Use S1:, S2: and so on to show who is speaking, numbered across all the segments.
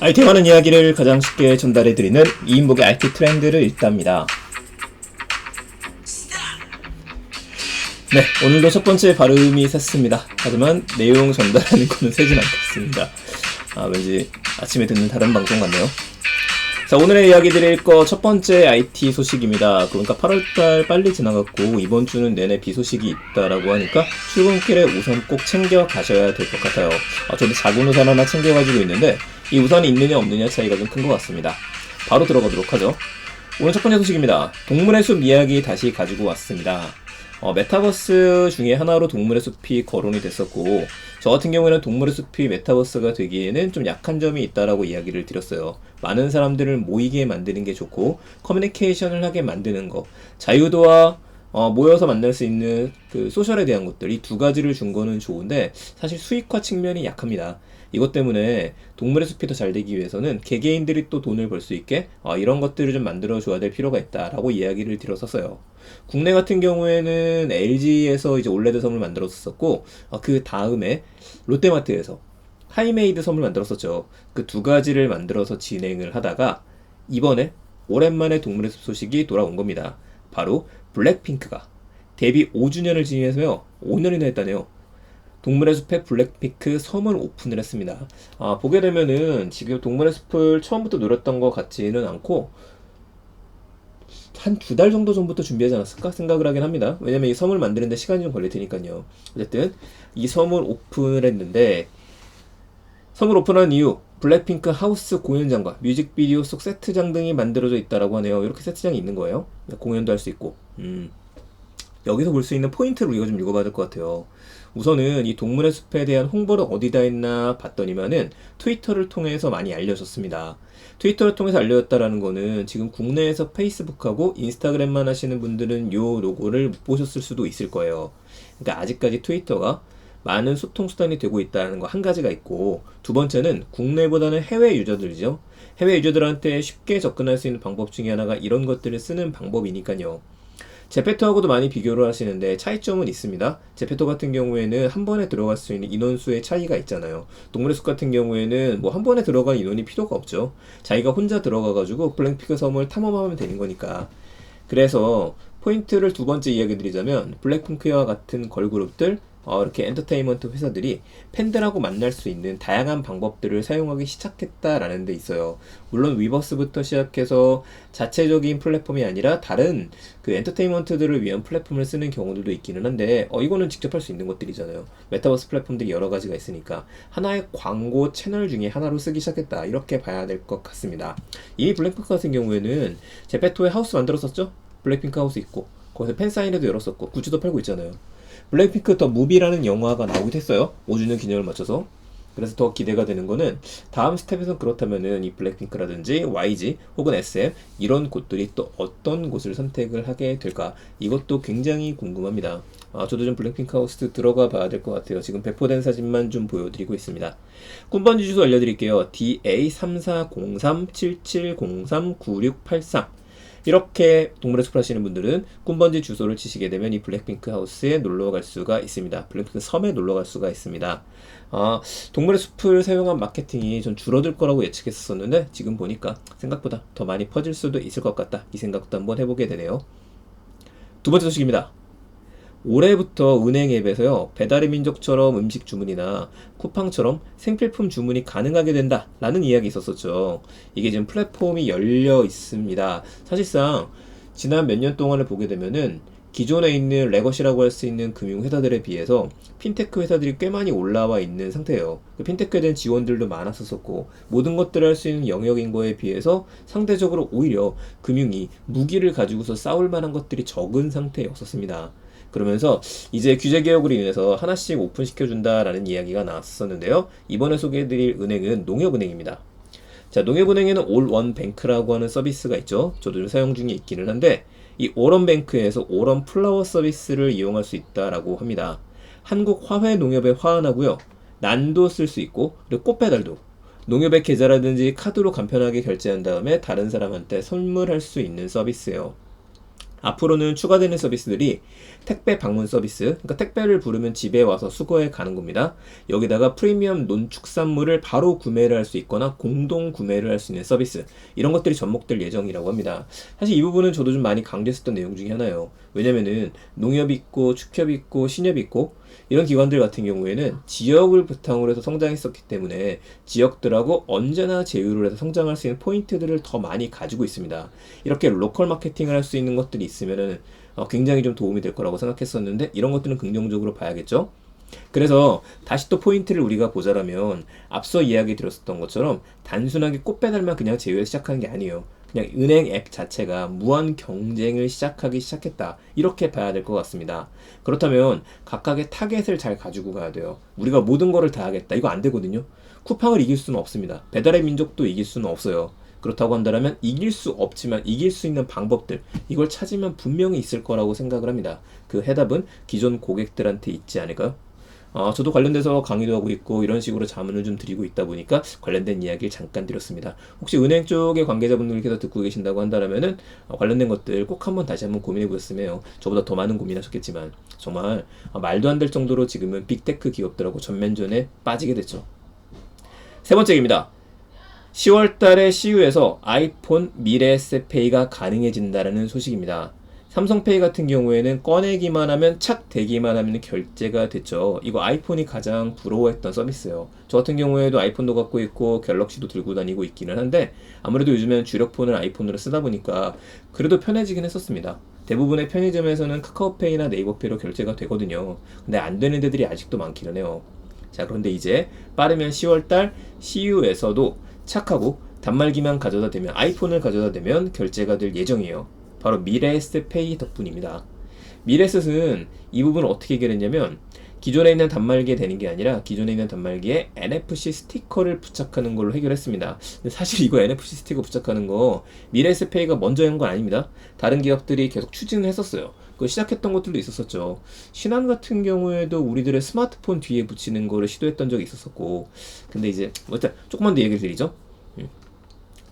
S1: IT 많은 이야기를 가장 쉽게 전달해드리는 이인복의 IT 트렌드를 읽답니다. 네, 오늘도 첫 번째 발음이 샜습니다. 하지만 내용 전달하는 거는 세진 않겠습니다. 왠지 아침에 듣는 다른 방송 같네요. 자, 오늘의 이야기 드릴 거 첫 번째 IT 소식입니다. 그러니까 8월달 빨리 지나갔고 이번 주는 내내 비 소식이 있다라고 하니까 출근길에 우선 꼭 챙겨 가셔야 될 것 같아요. 저도 작은 우산 하나 챙겨가지고 있는데 이 우산이 있느냐 없느냐 차이가 좀 큰 것 같습니다. 바로 들어가도록 하죠. 오늘 첫 번째 소식입니다. 동물의 숲 이야기 다시 가지고 왔습니다. 메타버스 중에 하나로 동물의 숲이 거론이 됐었고 저 같은 경우에는 동물의 숲이 메타버스가 되기에는 좀 약한 점이 있다라고 이야기를 드렸어요. 많은 사람들을 모이게 만드는 게 좋고 커뮤니케이션을 하게 만드는 거, 자유도와 모여서 만날 수 있는 그 소셜에 대한 것들, 이 두 가지를 준 거는 좋은데 사실 수익화 측면이 약합니다. 이것 때문에 동물의 숲이 더 잘 되기 위해서는 개개인들이 또 돈을 벌 수 있게 이런 것들을 좀 만들어 줘야 될 필요가 있다라고 이야기를 드렸었어요. 국내 같은 경우에는 LG에서 이제 올레드 섬을 만들었었고 그 다음에 롯데마트에서 하이메이드 섬을 만들었었죠. 그 두 가지를 만들어서 진행을 하다가 이번에 오랜만에 동물의 숲 소식이 돌아온 겁니다. 바로 블랙핑크가 데뷔 5주년을 지내면서요 5년이나 했다네요. 동물의 숲에 블랙핑크 섬을 오픈을 했습니다. 보게 되면은 지금 동물의 숲을 처음부터 노렸던 것 같지는 않고 한 2달 정도 전부터 준비하지 않았을까 생각을 하긴 합니다. 왜냐면 이 섬을 만드는데 시간이 좀 걸릴 테니까요. 어쨌든 이 섬을 오픈을 했는데 섬을 오픈한 이유, 블랙핑크 하우스 공연장과 뮤직비디오 속 세트장 등이 만들어져 있다라고 하네요. 이렇게 세트장이 있는 거예요. 공연도 할 수 있고. 여기서 볼 수 있는 포인트를 우리가 좀 읽어봐야 될 것 같아요. 우선은 이 동물의 숲에 대한 홍보를 어디다 했나 봤더니만은 트위터를 통해서 많이 알려졌습니다. 트위터를 통해서 알려졌다라는 거는 지금 국내에서 페이스북하고 인스타그램만 하시는 분들은 요 로고를 못 보셨을 수도 있을 거예요. 그러니까 아직까지 트위터가 많은 소통 수단이 되고 있다는 거 한 가지가 있고, 두 번째는 국내보다는 해외 유저들이죠. 해외 유저들한테 쉽게 접근할 수 있는 방법 중에 하나가 이런 것들을 쓰는 방법이니까요. 제페토하고도 많이 비교를 하시는데 차이점은 있습니다. 제페토 같은 경우에는 한 번에 들어갈 수 있는 인원수의 차이가 있잖아요. 동물의 숲 같은 경우에는 뭐 한 번에 들어갈 인원이 필요가 없죠. 자기가 혼자 들어가가지고 블랙핑크 섬을 탐험하면 되는 거니까. 그래서 포인트를 두 번째 이야기 드리자면 블랙핑크와 같은 걸그룹들, 이렇게 엔터테인먼트 회사들이 팬들하고 만날 수 있는 다양한 방법들을 사용하기 시작했다라는 데 있어요. 물론 위버스부터 시작해서 자체적인 플랫폼이 아니라 다른 그 엔터테인먼트들을 위한 플랫폼을 쓰는 경우들도 있기는 한데 이거는 직접 할 수 있는 것들이잖아요. 메타버스 플랫폼들이 여러 가지가 있으니까 하나의 광고 채널 중에 하나로 쓰기 시작했다, 이렇게 봐야 될 것 같습니다. 이미 블랙핑크 같은 경우에는 제페토에 하우스 만들었었죠. 블랙핑크 하우스 있고 거기서 팬사인회도 열었었고 굿즈도 팔고 있잖아요. 블랙핑크 더 무비라는 영화가 나오기도 했어요. 5주년 기념을 맞춰서. 그래서 더 기대가 되는 거는 다음 스텝에서 그렇다면은 이 블랙핑크라든지 YG 혹은 SM 이런 곳들이 또 어떤 곳을 선택을 하게 될까, 이것도 굉장히 궁금합니다. 저도 좀 블랙핑크 하우스 들어가 봐야 될 것 같아요. 지금 배포된 사진만 좀 보여드리고 있습니다. 꿈번지 주소 알려드릴게요. DA340377039683. 이렇게 동물의 숲을 하시는 분들은 꿈번지 주소를 치시게 되면 이 블랙핑크 하우스에 놀러 갈 수가 있습니다. 블랙핑크 섬에 놀러 갈 수가 있습니다. 동물의 숲을 사용한 마케팅이 좀 줄어들 거라고 예측했었는데 지금 보니까 생각보다 더 많이 퍼질 수도 있을 것 같다, 이 생각도 한번 해보게 되네요. 두 번째 소식입니다. 올해부터 은행 앱에서요, 배달의 민족처럼 음식 주문이나 쿠팡처럼 생필품 주문이 가능하게 된다 라는 이야기 있었었죠. 이게 지금 플랫폼이 열려 있습니다. 사실상 지난 몇 년 동안을 보게 되면은 기존에 있는 레거시라고 할 수 있는 금융회사들에 비해서 핀테크 회사들이 꽤 많이 올라와 있는 상태예요. 그 핀테크에 대한 지원들도 많았었고 모든 것들을 할 수 있는 영역인 거에 비해서 상대적으로 오히려 금융이 무기를 가지고서 싸울 만한 것들이 적은 상태였었습니다. 그러면서 이제 규제 개혁으로 인해서 하나씩 오픈시켜준다라는 이야기가 나왔었는데요. 이번에 소개해드릴 은행은 농협은행입니다. 자, 농협은행에는 올원뱅크라고 하는 서비스가 있죠. 저도 좀 사용 중에 있기는 한데 이 올원뱅크에서 올원플라워 서비스를 이용할 수 있다라고 합니다. 한국 화훼농협에 화환하고요. 난도 쓸 수 있고 그리고 꽃배달도 농협의 계좌라든지 카드로 간편하게 결제한 다음에 다른 사람한테 선물할 수 있는 서비스예요. 앞으로는 추가되는 서비스들이 택배 방문 서비스, 그러니까 택배를 부르면 집에 와서 수거해 가는 겁니다. 여기다가 프리미엄 논축산물을 바로 구매를 할 수 있거나 공동 구매를 할 수 있는 서비스, 이런 것들이 접목될 예정이라고 합니다. 사실 이 부분은 저도 좀 많이 강조했었던 내용 중에 하나예요. 왜냐면은 농협이 있고 축협이 있고 신협이 있고 이런 기관들 같은 경우에는 지역을 바탕으로 해서 성장했었기 때문에 지역들하고 언제나 제휴를 해서 성장할 수 있는 포인트들을 더 많이 가지고 있습니다. 이렇게 로컬 마케팅을 할 수 있는 것들이 있으면은 굉장히 좀 도움이 될 거라고 생각했었는데 이런 것들은 긍정적으로 봐야겠죠. 그래서 다시 또 포인트를 우리가 보자라면 앞서 이야기 드렸었던 것처럼 단순하게 꽃배달만 그냥 제휴해서 시작하는 게 아니에요. 그냥 은행 앱 자체가 무한 경쟁을 시작하기 시작했다, 이렇게 봐야 될 것 같습니다. 그렇다면 각각의 타겟을 잘 가지고 가야 돼요. 우리가 모든 거를 다 하겠다, 이거 안 되거든요. 쿠팡을 이길 수는 없습니다. 배달의 민족도 이길 수는 없어요. 그렇다고 한다면 이길 수 없지만 이길 수 있는 방법들, 이걸 찾으면 분명히 있을 거라고 생각을 합니다. 그 해답은 기존 고객들한테 있지 않을까요? 저도 관련돼서 강의도 하고 있고 이런 식으로 자문을 좀 드리고 있다 보니까 관련된 이야기를 잠깐 드렸습니다. 혹시 은행 쪽의 관계자분들께서 듣고 계신다고 한다면은 관련된 것들 꼭 한번 다시 한번 고민해 보셨으면 해요. 저보다 더 많은 고민하셨겠지만 정말 말도 안 될 정도로 지금은 빅테크 기업들하고 전면전에 빠지게 됐죠. 세 번째입니다. 10월 달에 CU에서 아이폰 미래에셋페이가 가능해진다는 소식입니다. 삼성페이 같은 경우에는 꺼내기만 하면 착 대기만 하면 결제가 됐죠. 이거 아이폰이 가장 부러워했던 서비스예요. 저 같은 경우에도 아이폰도 갖고 있고 갤럭시도 들고 다니고 있기는 한데 아무래도 요즘엔 주력폰을 아이폰으로 쓰다 보니까 그래도 편해지긴 했었습니다. 대부분의 편의점에서는 카카오페이나 네이버페이로 결제가 되거든요. 근데 안 되는 데들이 아직도 많기는 해요. 자, 그런데 이제 빠르면 10월달 CU에서도 착하고 단말기만 가져다 대면, 아이폰을 가져다 대면 결제가 될 예정이에요. 바로 미래에셋페이 덕분입니다. 미래에셋은 이 부분을 어떻게 해결했냐면 기존에 있는 단말기에 되는 게 아니라 기존에 있는 단말기에 NFC 스티커를 부착하는 걸로 해결했습니다. 근데 사실 이거 NFC 스티커 부착하는 거 미래에셋페이가 먼저 한 건 아닙니다. 다른 기업들이 계속 추진을 했었어요. 그거 시작했던 것들도 있었었죠. 신한 같은 경우에도 우리들의 스마트폰 뒤에 붙이는 거를 시도했던 적이 있었었고, 근데 이제 일단 조금만 더 얘기를 드리죠.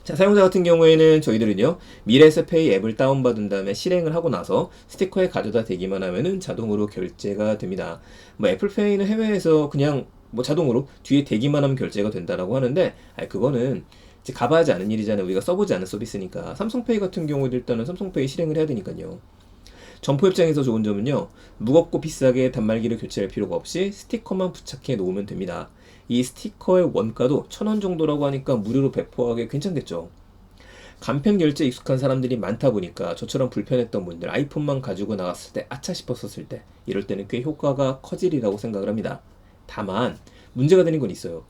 S1: 자, 사용자 같은 경우에는 저희들은요, 미래에셋페이 앱을 다운받은 다음에 실행을 하고 나서 스티커에 가져다 대기만 하면은 자동으로 결제가 됩니다. 애플페이는 해외에서 그냥 자동으로 뒤에 대기만 하면 결제가 된다라고 하는데, 그거는 이제 가봐야지 않은 일이잖아요. 우리가 써보지 않은 서비스니까. 삼성페이 같은 경우에도 일단은 삼성페이 실행을 해야 되니까요. 점포 입장에서 좋은 점은요, 무겁고 비싸게 단말기를 교체할 필요가 없이 스티커만 부착해 놓으면 됩니다. 이 스티커의 원가도 1,000원 정도라고 하니까 무료로 배포하기 괜찮겠죠. 간편 결제 익숙한 사람들이 많다 보니까 저처럼 불편했던 분들, 아이폰만 가지고 나갔을 때 아차 싶었었을 때, 이럴 때는 꽤 효과가 커지리라고 생각을 합니다. 다만 문제가 되는 건 있어요.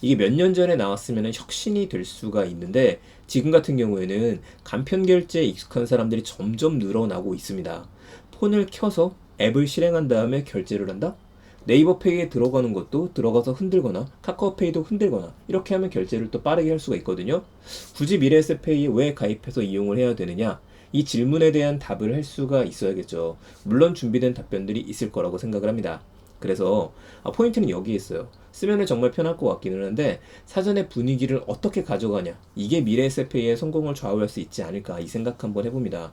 S1: 이게 몇 년 전에 나왔으면 혁신이 될 수가 있는데 지금 같은 경우에는 간편 결제에 익숙한 사람들이 점점 늘어나고 있습니다. 폰을 켜서 앱을 실행한 다음에 결제를 한다? 네이버페이에 들어가는 것도 들어가서 흔들거나 카카오페이도 흔들거나 이렇게 하면 결제를 또 빠르게 할 수가 있거든요. 굳이 미래에셋페이에 왜 가입해서 이용을 해야 되느냐? 이 질문에 대한 답을 할 수가 있어야겠죠. 물론 준비된 답변들이 있을 거라고 생각을 합니다. 그래서 포인트는 여기에 있어요. 쓰면 정말 편할 것 같기는 한데 사전에 분위기를 어떻게 가져가냐, 이게 미래에셋페이의 성공을 좌우할 수 있지 않을까, 이 생각 한번 해봅니다.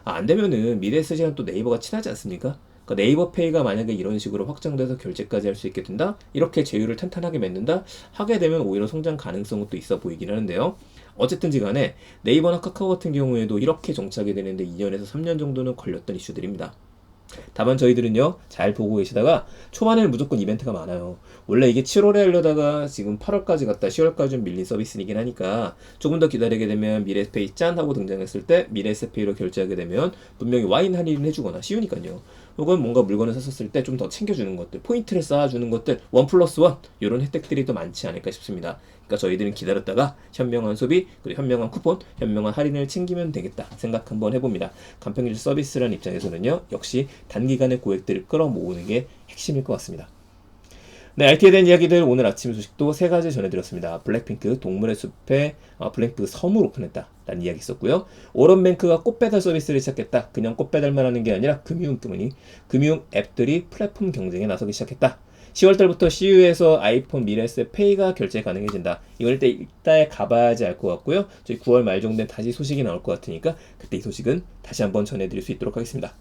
S1: 안 되면은 미래에셋이랑 또 네이버가 친하지 않습니까? 그러니까 네이버페이가 만약에 이런 식으로 확장돼서 결제까지 할 수 있게 된다? 이렇게 제휴를 탄탄하게 맺는다? 하게 되면 오히려 성장 가능성은 또 있어 보이긴 하는데요. 어쨌든지 간에 네이버나 카카오 같은 경우에도 이렇게 정착이 되는데 2년에서 3년 정도는 걸렸던 이슈들입니다. 다만 저희들은요, 잘 보고 계시다가 초반에는 무조건 이벤트가 많아요. 원래 이게 7월에 하려다가 지금 8월까지 갔다 10월까지 좀 밀린 서비스이긴 하니까 조금 더 기다리게 되면 미래에셋페이 짠 하고 등장했을 때 미래에셋페이로 결제하게 되면 분명히 와인 할인을 해주거나, 쉬우니까요. 혹은 뭔가 물건을 샀었을 때 좀 더 챙겨주는 것들, 포인트를 쌓아주는 것들, 1+1 이런 혜택들이 더 많지 않을까 싶습니다. 그러니까 저희들은 기다렸다가 현명한 소비, 그리고 현명한 쿠폰, 현명한 할인을 챙기면 되겠다 생각 한번 해봅니다. 간편결제 서비스라는 입장에서는요, 역시 단기간에 고객들을 끌어모으는 게 핵심일 것 같습니다. 네, RT에 대한 이야기들 오늘 아침 소식도 3가지 전해드렸습니다. 블랙핑크 동물의 숲에 블랙핑크 섬을 오픈했다 라는 이야기 있었고요. 오런뱅크가 꽃배달 서비스를 시작했다. 그냥 꽃배달만 하는 게 아니라 금융 앱들이 플랫폼 경쟁에 나서기 시작했다. 10월달부터 CU에서 아이폰 미래세 페이가 결제 가능해진다. 이걸 이따에 가봐야지 알 것 같고요. 저희 9월 말 정도에 다시 소식이 나올 것 같으니까 그때 이 소식은 다시 한번 전해드릴 수 있도록 하겠습니다.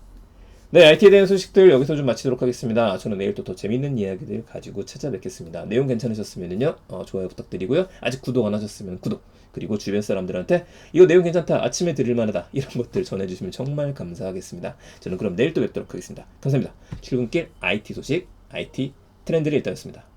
S1: 네, IT에 대한 소식들 여기서 좀 마치도록 하겠습니다. 저는 내일 또 더 재밌는 이야기들 가지고 찾아뵙겠습니다. 내용 괜찮으셨으면요, 좋아요 부탁드리고요. 아직 구독 안 하셨으면 구독, 그리고 주변 사람들한테 이거 내용 괜찮다, 아침에 들을 만하다, 이런 것들 전해주시면 정말 감사하겠습니다. 저는 그럼 내일 또 뵙도록 하겠습니다. 감사합니다. 출근길 IT 소식, IT 트렌드를 읽다였습니다.